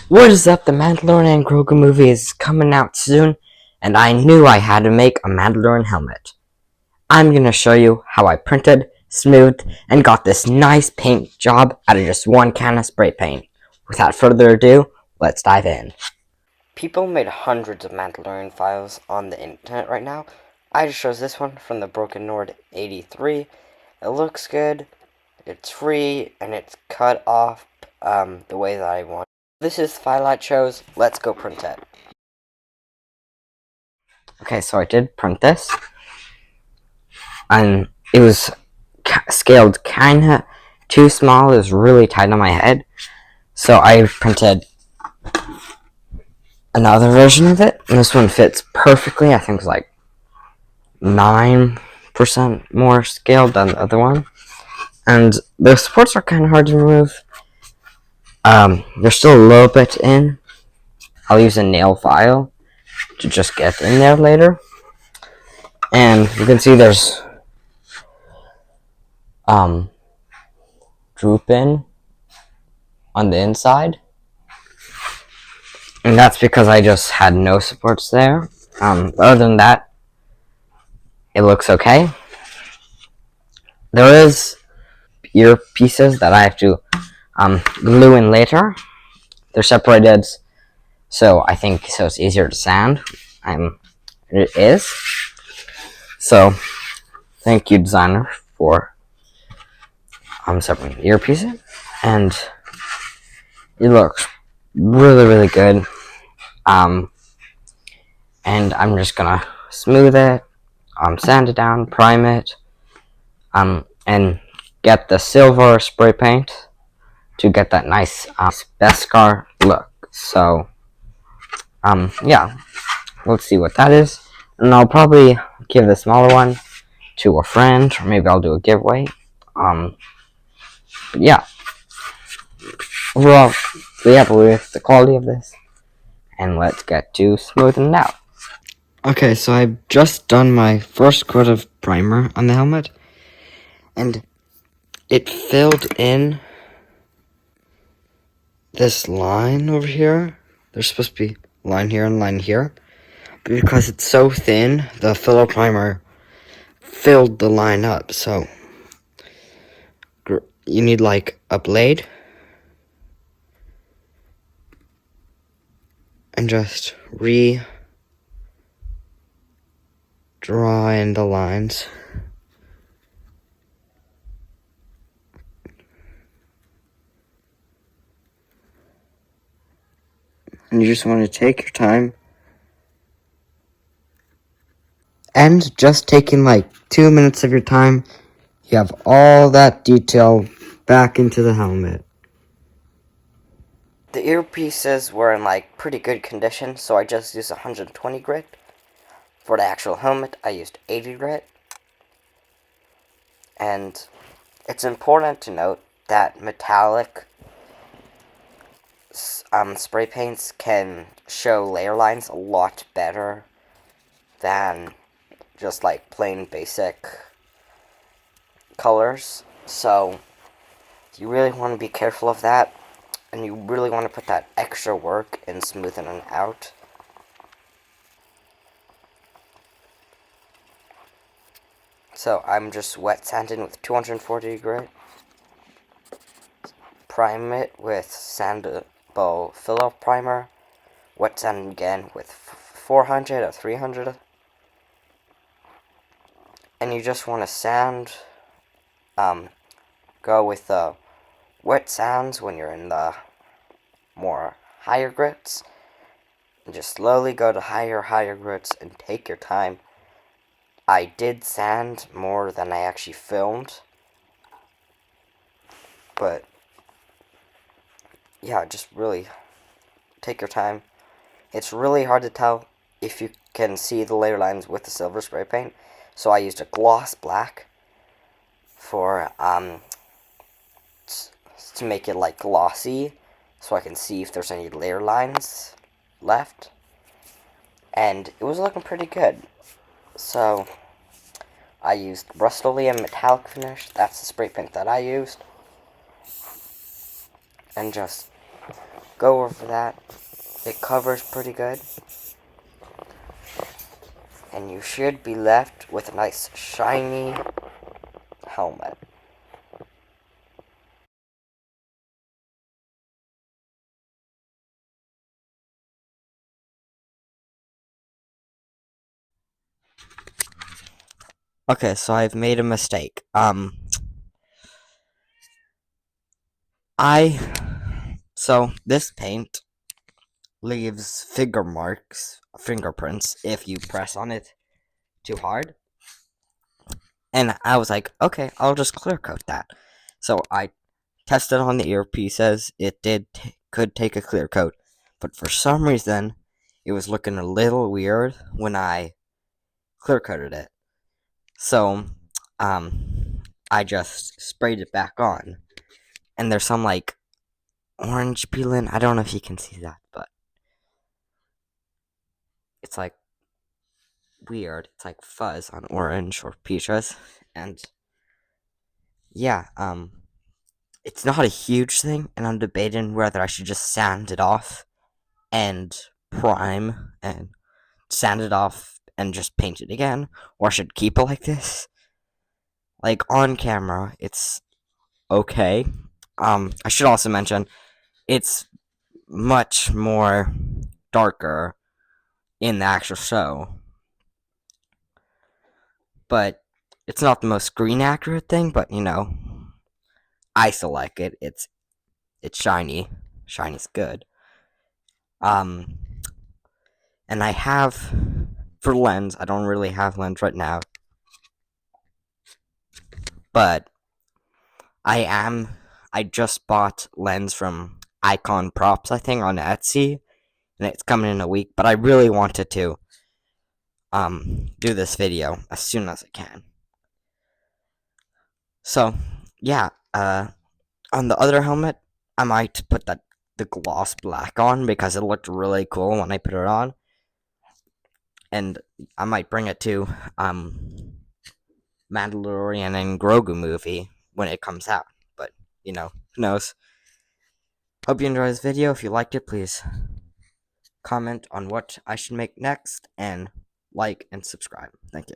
What is up? The Mandalorian Grogu movie is coming out soon, and I knew I had to make a Mandalorian helmet. I'm gonna show you how I printed, smoothed, and got this nice paint job out of just one can of spray paint. Without further ado, let's dive in. People made hundreds of Mandalorian files on the internet right now. I just chose this one from the Broken Nord 83. It looks good, it's free, and it's cut off the way that I want. This is the file I chose. Let's go print it. Okay, so I did print this, and it was scaled kinda too small. It was really tight on my head, so I printed another version of it, and this one fits perfectly. I think it's like 9% more scaled than the other one, and the supports are kind of hard to remove. They're still a little bit in. I'll use a nail file to just get in there later. And you can see there's droop in on the inside, and that's because I just had no supports there. Other than that, it looks okay. There is ear pieces that I have to glue in later. They're separated, so I think it's easier to sand. It is. So thank you, designer, for separating earpieces, and it looks really good. And I'm just gonna smooth it, sand it down, prime it, and get the silver spray paint to get that nice Beskar look. So yeah, let's see what that is, and I'll probably give the smaller one to a friend, or maybe I'll do a giveaway. But yeah, overall, pretty happy with the quality of this, and let's get to smoothing it out. Okay, so I've just done my first coat of primer on the helmet, and it filled in this line over here. There's supposed to be line here and line here, but because it's so thin, the filler primer filled the line up. So you need like a blade and just draw in the lines. And you just want to take your time. And just taking like 2 minutes of your time, you have all that detail back into the helmet. The earpieces were in like pretty good condition, so I just used 120 grit. For the actual helmet, I used 80 grit. And it's important to note that metallic spray paints can show layer lines a lot better than just like plain basic colors. So you really want to be careful of that, and you really want to put that extra work in smoothing it out. So I'm just wet sanding with 240 grit. Prime it with sandable filler primer. Wet sand again with 400 or 300. And you just want to sand. Go with the wet sands when you're in the more higher grits. And just slowly go to higher grits and take your time. I did sand more than I actually filmed. But yeah, just really take your time. It's really hard to tell if you can see the layer lines with the silver spray paint. So I used a gloss black for to make it like glossy, so I can see if there's any layer lines left. And it was looking pretty good. So I used Rust-Oleum metallic finish. That's the spray paint that I used. And just go over that. It covers pretty good. And you should be left with a nice shiny helmet. Okay, so I've made a mistake. So this paint leaves fingerprints, if you press on it too hard. And I was like, okay, I'll just clear coat that. So I tested on the earpieces. It could take a clear coat, but for some reason, it was looking a little weird when I clear coated it. So, I just sprayed it back on, and there's some like orange peeling. I don't know if you can see that, but it's like weird. It's like fuzz on orange or peaches, and yeah, it's not a huge thing, and I'm debating whether I should just sand it off and prime and sand it off and just paint it again, or I should keep it like this. Like on camera, it's okay. I should also mention it's much more darker in the actual show, but it's not the most screen accurate thing. But I still like it. It's shiny. Shiny's good. Um, and I have for lens. I don't really have lens right now, but I am. I just bought lens from Icon Props, I think, on Etsy, and it's coming in a week. But I really wanted to do this video as soon as I can. So yeah, on the other helmet, I might put the gloss black on because it looked really cool when I put it on, and I might bring it to Mandalorian and Grogu movie when it comes out. But who knows? Hope you enjoyed this video. If you liked it, please comment on what I should make next, and like and subscribe. Thank you.